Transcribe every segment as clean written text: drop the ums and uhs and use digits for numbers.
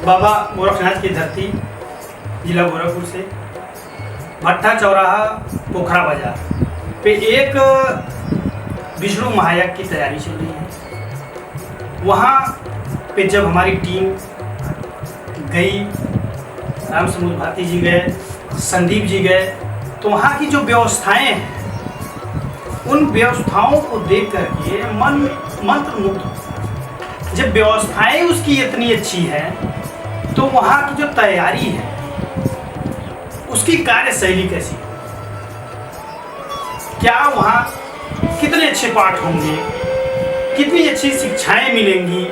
बाबा गोरखनाथ की धरती, जिला गोरखपुर से भट्टा चौराहा पोखरा बाजार पे एक विष्णु महायज्ञ की तैयारी चल रही है। वहाँ पे जब हमारी टीम गई, राम समूह भारती जी गए, संदीप जी गए, तो वहाँ की जो व्यवस्थाएं हैं उन व्यवस्थाओं को देख करके मन मंत्रमुग्ध। जब व्यवस्थाएं उसकी इतनी अच्छी है तो वहाँ की जो तैयारी है उसकी कार्यशैली कैसी, क्या वहाँ कितने अच्छे पाठ होंगे, कितनी अच्छी शिक्षाएं मिलेंगी,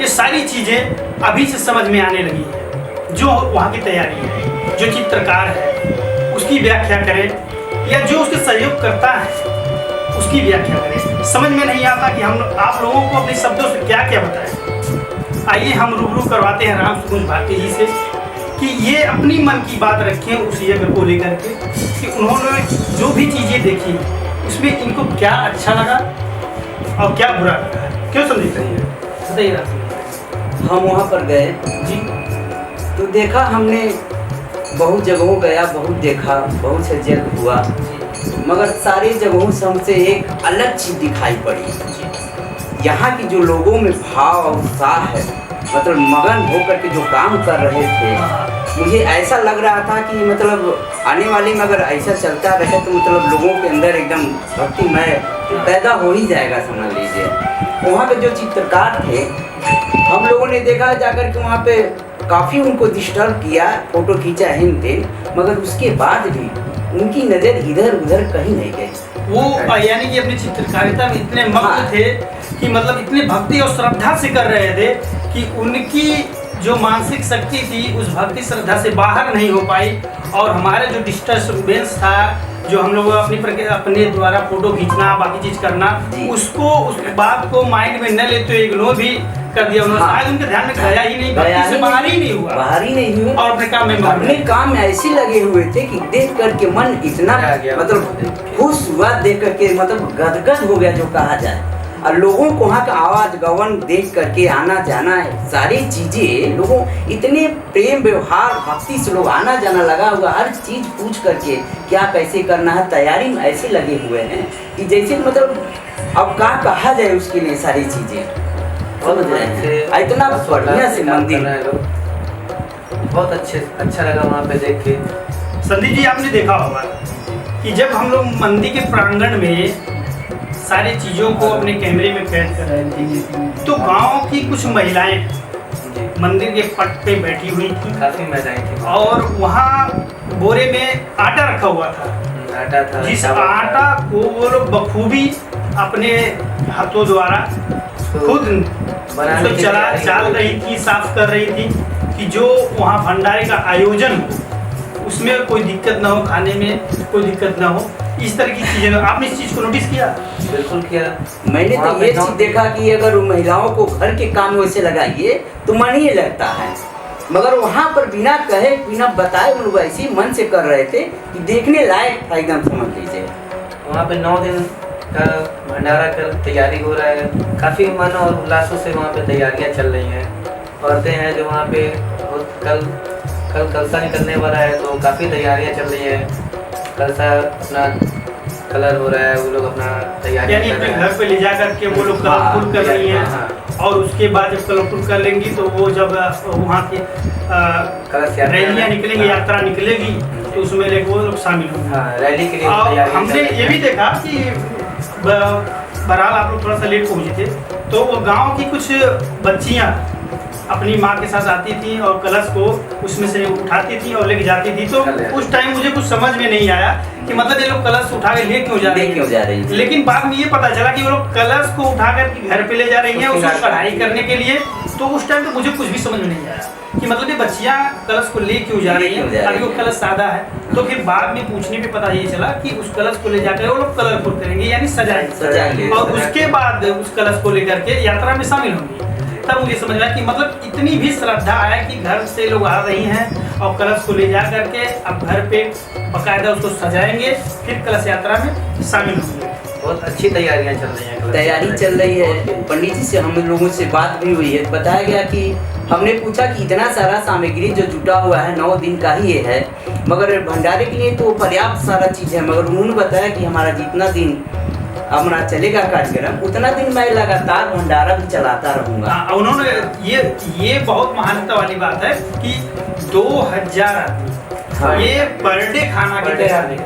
ये सारी चीज़ें अभी से समझ में आने लगी है। जो वहाँ की तैयारी है, जो चित्रकार है उसकी व्याख्या करें या जो उसके सहयोग करता है उसकी व्याख्या करें, समझ में नहीं आता कि हम आप लोगों को अपने शब्दों से क्या क्या बताएं। आइए हम रूबरू करवाते हैं राम समूह भारती जी से कि ये अपनी मन की बात रखें उस यज्ञ को लेकर के कि उन्होंने जो भी चीज़ें देखी उसमें इनको क्या अच्छा लगा और क्या बुरा लगा। क्यों संदीप बताइए राम। हम वहाँ पर गए जी, तो देखा हमने, बहुत जगहों गया, बहुत देखा, बहुत से जगह हुआ, मगर सारी जगहों से हमसे एक अलग चीज़ दिखाई पड़ी। यहाँ की जो लोगों में भाव और उत्साह है, मतलब मगन होकर के जो काम कर रहे थे, मुझे ऐसा लग रहा था कि मतलब आने वाले में अगर ऐसा चलता रहे तो मतलब लोगों के अंदर एकदम भक्तिमय पैदा हो ही जाएगा, समझ लीजिए। वहाँ पे जो चित्रकार थे, हम लोगों ने देखा जाकर के वहाँ पे काफ़ी उनको डिस्टर्ब किया, फोटो खींचा हिंद थे, मगर उसके बाद भी उनकी नज़र इधर उधर कहीं नहीं गई। वो यानी कि अपनी चित्रकारिता में इतने मग्न थे कि मतलब इतने भक्ति और श्रद्धा से कर रहे थे कि उनकी जो मानसिक शक्ति थी उस भक्ति श्रद्धा से बाहर नहीं हो पाई। और हमारे जो डिस्टर्बेंस था, जो हम लोग अपने द्वारा फोटो खींचना, बाकी चीज़ करना, उसको उस बात को माइंड में न लेते हुए इग्नोर भी कर दिया उन्होंने। शायद उनके ध्यान में गया ही नहीं, भक्ति से बाहर ही नहीं हुआ और अपने काम में ऐसे लगे हुए थे कि देख करके मन इतना मतलब खुश हुआ, देख करके मतलब गदगद हो गया जो कहा जाए। और लोगों को वहाँ का आवाज गवन देख करके आना जाना सारी चीजें, लोगों इतने प्रेम व्यवहार भक्ति से लोग आना जाना लगा हुआ, हर चीज पूछ करके क्या कैसे करना है, तैयारी में ऐसे लगे हुए हैं कि जैसे मतलब अब क्या कहा जाए उसके लिए सारी चीजें। इतना बढ़िया से मंदिर, बहुत अच्छा लगा वहाँ पे देख के। संदीप जी, आपने देखा होगा कि जब हम लोग मंदिर के प्रांगण में सारी चीज़ों को अपने कैमरे में कैद कर रहे थे तो गांव की कुछ महिलाएं मंदिर के पट पे बैठी हुई थी, काफ़ी महिलाएं थी, और वहाँ बोरे में आटा रखा हुआ था। आटा था, जिस आटा को वो लोग बखूबी अपने हाथों द्वारा खुद चाल रही थी, साफ कर रही थी कि जो वहाँ भंडारे का आयोजन हो उसमें कोई दिक्कत ना हो, खाने में कोई दिक्कत ना हो, इस तरह की चीजें। आपने इस चीज को नोटिस किया? बिल्कुल किया। मैंने तो ये चीज देखा कि अगर महिलाओं को घर के काम वैसे लगाइए तो मन ही लगता है, मगर वहाँ पर बिना कहे बिना बताए उन लोग ऐसे मन से कर रहे थे कि देखने लायक था एकदम, समझ लीजिए। वहाँ पे 9 दिन का भंडारा कर तैयारी हो रहा है, काफ़ी मन और उल्लासों से वहाँ पे तैयारियाँ चल रही हैं। औरतें हैं जो वहाँ पे कल कलसा निकलने वाला है तो काफ़ी तैयारियाँ चल रही हैं। कलसा अपना कलर हो रहा है, वो लोग अपना तैयारी यानी अपने घर पे ले जा करके वो लोग कलरफुल कर रही हैं। और उसके बाद जब कलरफुल कर लेंगी तो वो जब वहाँ की रैलियाँ निकलेंगी, यात्रा निकलेगी तो उसमें वो लोग शामिल होंगे रैली के लिए। हमने ये भी देखा कि बहरहाल आप लोग थोड़ा सा लेट पहुँचे थे तो वो गाँव की कुछ बच्चियाँ अपनी माँ के साथ आती थी और कलश को उसमें से उठाती थी और लेके जाती थी। तो उस टाइम मुझे कुछ समझ में नहीं आया कि मतलब ये लोग कलश उठा के ले क्यों जा रही हैं। लेकिन बाद में ये पता चला कि वो लोग कलश को उठा कर घर पे ले जा रही हैं उसको कढ़ाई करने के लिए। तो उस टाइम तो मुझे कुछ भी समझ में नहीं आया कि मतलब ये बच्चियाँ कलश को ले क्यों जा रही हैं, अभी वो कलश सादा है। तो फिर बाद में पूछने पे पता ये चला कि उस कलश को ले जाकर वो लोग कलरफुल करेंगे, यानी सजाएंगे और उसके बाद उस कलश को लेकर के यात्रा में शामिल होंगी। तब मुझे समझ आया कि मतलब इतनी भी श्रद्धा है कि घर से लोग आ रही हैं और कलश को ले जा करके अब घर पे बाकायदा उसको सजाएंगे, फिर कलश यात्रा में शामिल होंगे। बहुत अच्छी तैयारियां चल रही हैं। तैयारी चल रही है। पंडित जी से हम लोगों से बात भी हुई है, बताया गया कि हमने पूछा कि इतना सारा सामग्री जो जुटा हुआ है 9 दिन का ही ये है, मगर भंडारे के लिए तो पर्याप्त सारा चीज़ है, मगर उन्होंने बताया कि हमारा जितना दिन हमारा चलेगा कार्यक्रम उतना दिन मैं लगातार भंडारा भी चलाता रहूँगा। उन्होंने ये बहुत महानता वाली बात है कि 2000 आदमी ये पर डे खाना की तैयारी।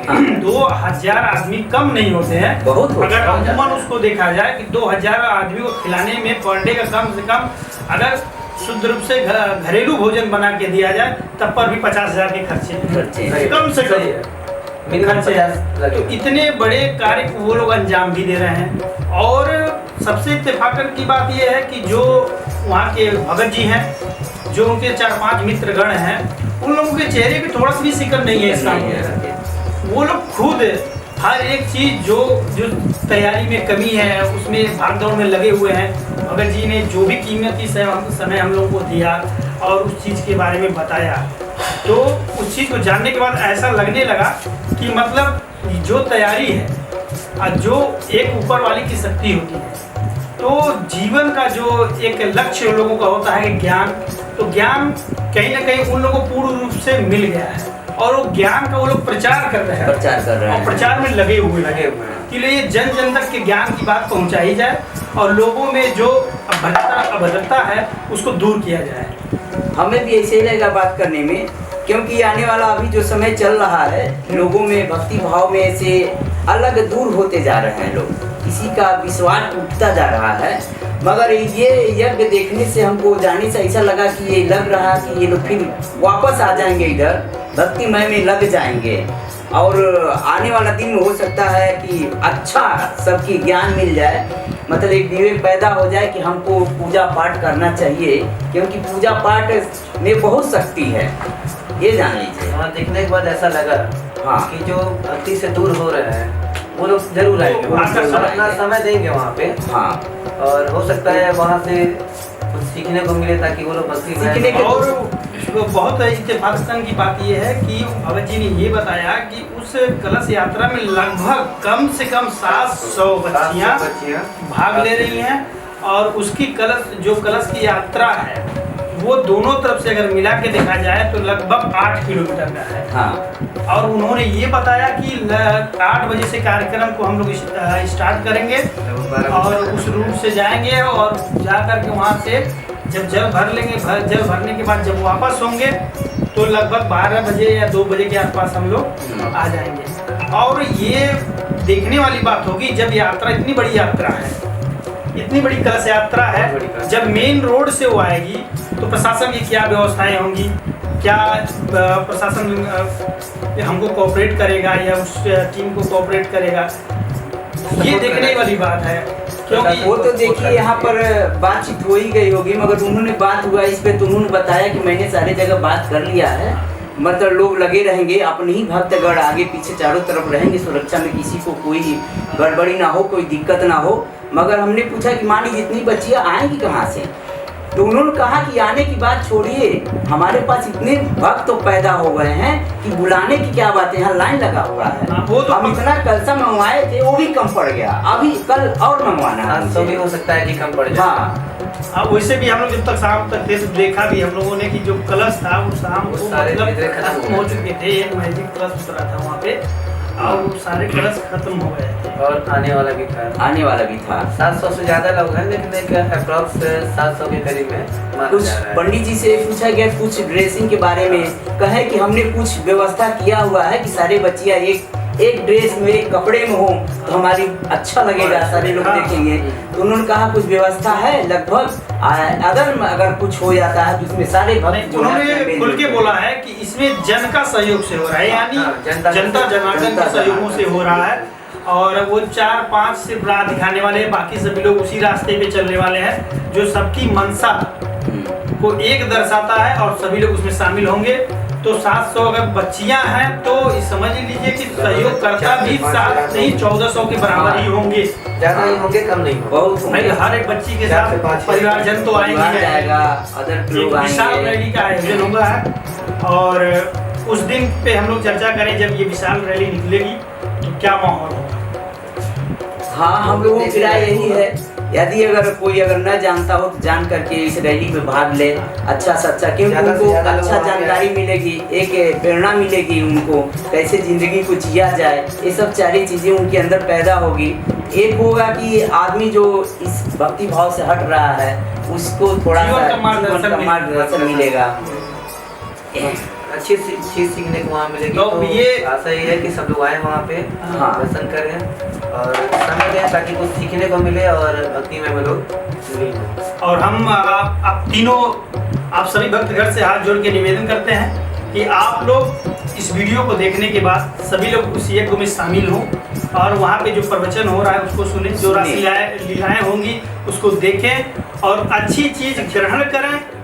2000 आदमी कम नहीं होते हैं, बहुत अगर अमूमन उसको देखा जाए कि 2000 आदमी को खिलाने में पर डे का कम से कम अगर शुद्ध रूप से घरेलू भोजन बना के दिया जाए तब पर भी 50,000 के खर्चे कम से कम खर्चे हैं। तो इतने बड़े कार्य को वो लोग अंजाम भी दे रहे हैं। और सबसे इत्तेफाकन की बात यह है कि जो वहाँ के भगत जी हैं, जो उनके 4-5 मित्रगण हैं, उन लोगों के चेहरे पे थोड़ा सा भी सिक्र नहीं है इस काम में। वो लोग खुद हर एक चीज़ जो तैयारी में कमी है उसमें भागदौड़ में लगे हुए हैं। भगत जी ने जो भी कीमती समय हम लोगों को दिया और उस चीज़ के बारे में बताया, तो उस चीज़ को जानने के बाद ऐसा लगने लगा कि मतलब जो तैयारी है और जो एक ऊपर वाली की शक्ति होती है, तो जीवन का जो एक लक्ष्य लोगों का होता है ज्ञान, तो ज्ञान कहीं ना कहीं उन लोगों को पूर्ण रूप से मिल गया है और वो ज्ञान का वो लोग प्रचार कर रहे हैं और प्रचार में लगे हुए हैं कि लिए जन जन तक के ज्ञान की बात पहुंचाई जाए और लोगों में जो अभद्रता है उसको दूर किया जाए। हमें भी ऐसे ही लगेगा बात करने में, क्योंकि आने वाला अभी जो समय चल रहा है लोगों में भक्ति भाव में से अलग दूर होते जा रहे हैं लोग, किसी का विश्वास टूटता जा रहा है। मगर ये यज्ञ देखने से हमको जाने से ऐसा लगा कि ये लग रहा कि ये लोग फिर वापस आ जाएंगे, इधर भक्तिमय में लग जाएंगे और आने वाला दिन में हो सकता है कि अच्छा सबकी ज्ञान मिल जाए, मतलब एक विवेक पैदा हो जाए कि हमको पूजा पाठ करना चाहिए, क्योंकि पूजा पाठ में बहुत शक्ति है, ये जान लीजिए। वहाँ देखने के बाद ऐसा लगा हाँ कि जो भक्ति से दूर हो रहे हैं वो लोग जरूर आएंगे, अपना समय देंगे वहाँ पे। हाँ, और हो सकता है वहाँ से कुछ सीखने को मिले ताकि वो लोग भक्ति सीखने के और बहुत इत्तेफाकन की बात यह है कि भगत जी ने ये बताया कि उस कलश यात्रा में लगभग कम से कम 700 बच्चियाँ भाग ले रही हैं और उसकी कलश की यात्रा है वो दोनों तरफ से अगर मिला के देखा जाए तो लगभग 8 किलोमीटर का है। हाँ। और उन्होंने ये बताया कि 8 बजे से कार्यक्रम को हम लोग स्टार्ट करेंगे और उस रूट से जाएंगे और जा कर के वहाँ से जब जल भर लेंगे, जल भरने के बाद जब वापस होंगे तो लगभग 12 बजे या 2 बजे के आसपास हम लोग आ जाएंगे। और ये देखने वाली बात होगी जब यात्रा इतनी बड़ी यात्रा है, इतनी बड़ी कलश यात्रा है, जब मेन रोड से वो आएगी तो प्रशासन की क्या व्यवस्थाएं होंगी, क्या प्रशासन हमको कोऑपरेट करेगा या उस टीम को कोऑपरेट करेगा, ये देखने वाली बात है। क्योंकि वो तो देखिए यहाँ पर बातचीत हो ही गई होगी, मगर उन्होंने बात हुआ इस पे तो उन्होंने बताया कि मैंने सारे जगह बात कर लिया है, मतलब लोग लगे रहेंगे, अपने ही भक्तगण आगे पीछे चारों तरफ रहेंगे, सुरक्षा में किसी को कोई गड़बड़ी ना हो, कोई दिक्कत ना हो। मगर हमने पूछा कि मानी जितनी बच्चियाँ आएंगी कहाँ से, तो उन्होंने कहा कि आने की बात छोड़िए, हमारे पास इतने भक्त तो पैदा हो गए हैं कि बुलाने की क्या बात है, यहाँ लाइन लगा हुआ है। वो तो हम इतना कलसा मंगवाए थे वो भी कम पड़ गया, अभी कल और मंगवाना है, तो भी हो सकता है कि कम पड़ जाए। हाँ, वैसे भी हम लोग जब तक शाम तक थे तो देखा भी हम लोगों ने कि जो कलश था वो शाम को मतलब खत्म हो चुके थे। एक मैजिक कलश उतरा था वहाँ पे और वो सारे कलश खत्म हो गए थे और आने वाला भी था 700 से ज्यादा लोग हैं, लेकिन एक अप्रॉक्स 700 के करीब में माना कुछ जा रहा है। पंडित जी से पूछा गया कुछ ड्रेसिंग के बारे में, कहे कि हमने कुछ व्यवस्था किया हुआ है कि सारे बच्चियाँ एक ड्रेस में, एक कपड़े में हो तो हमारी अच्छा लगेगा, सारे लोग देखेंगे। तो उन्होंने कहा कुछ व्यवस्था है लगभग, अगर कुछ हो जाता है तो इसमें सारे भक्त उन्होंने खुल के बोला है कि इसमें जन का सहयोग से हो रहा है, यानी जनता जनार्दन के सहयोगों से हो रहा है। और वो 4-5 सिर्फ राह दिखाने वाले हैं, बाकी सभी लोग उसी रास्ते पे चलने वाले हैं जो सबकी मनसा को एक दर्शाता है और सभी लोग उसमें शामिल होंगे। तो 700 अगर बच्चियां हैं तो समझ लीजिए कि सहयोगकर्ता भी 7 नहीं 1400 के बराबर ही होंगे, ज्यादा ही होंगे कम नहीं होंगे। हर एक बच्ची के साथ परिवारजन तो आएंगे, एक विशाल रैली का आयोजन होगा है। और उस दिन पे हम लोग चर्चा करें जब ये विशाल रैली निकलेगी तो क्या माहौल होगा। हाँ, हम लोगों की राय यही है, यदि अगर कोई अगर न जानता हो तो जान करके इस रैली में भाग ले, अच्छा से अच्छा, क्योंकि ज़्यादा से उनको ज़्यादा लोग अच्छा वहाँ पे जानकारी मिलेगी, एक प्रेरणा मिलेगी उनको कैसे ज़िंदगी को जिया जाए, ये सब सारी चीज़ें उनके अंदर पैदा होगी। एक होगा कि आदमी जो इस भक्ति भाव से हट रहा है उसको थोड़ा जीवन सा का मार्गदर्शन मिलेगा। अच्छी चीज़ सीखने को वहाँ मिलेगी। तो ये आशा ये है कि सब लोग आए वहाँ पे, हाँ। दर्शन करें और समय दें ताकि कुछ सीखने को मिले और भक्ति में लोग लीन हों। और हम आप तीनों, आप सभी भक्तगण से हाथ जोड़ के निवेदन करते हैं कि आप लोग इस वीडियो को देखने के बाद सभी लोग उस यज्ञ में शामिल हों और वहाँ पे जो प्रवचन हो रहा है उसको सुने, जो रासलीलाएं होंगी उसको देखें और अच्छी चीज़ ग्रहण करें